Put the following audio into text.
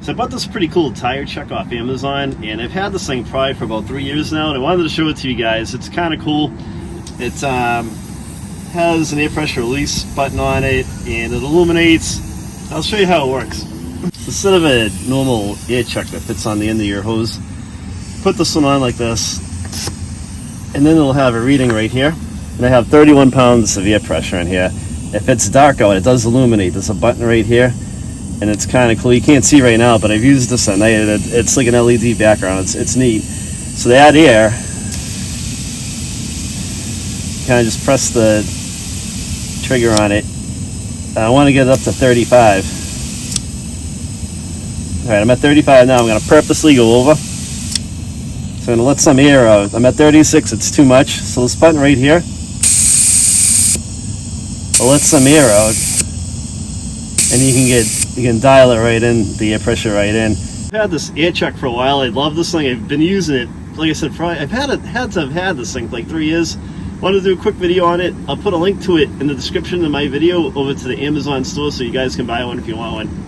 So I bought this pretty cool tire check off Amazon, and I've had this thing probably for about 3 years now, and I wanted to show it to you guys. It's kind of cool. It has an air pressure release button on it, and it illuminates. I'll show you how it works. Instead of a normal air check that fits on the end of your hose, put this one on like this, and then it'll have a reading right here. And I have 31 pounds of air pressure in here. If it's dark out, it does illuminate. There's a button right here, and it's kind of cool. You can't see right now, but I've used this at night. It's like an LED background. It's neat. So to add air, kind of just press the trigger on it. I want to get it up to 35. All right, I'm at 35 now. I'm going to purposely go over. So I'm going to let some air out. I'm at 36. It's too much. So this button right here will let some air out, and you can dial it right in, the air pressure right in. I've had this air check for a while. I love this thing. I've been using it. Like I said, I've had to have had this thing for like 3 years. Wanted to do a quick video on it. I'll put a link to it in the description of my video over to the Amazon store so you guys can buy one if you want one.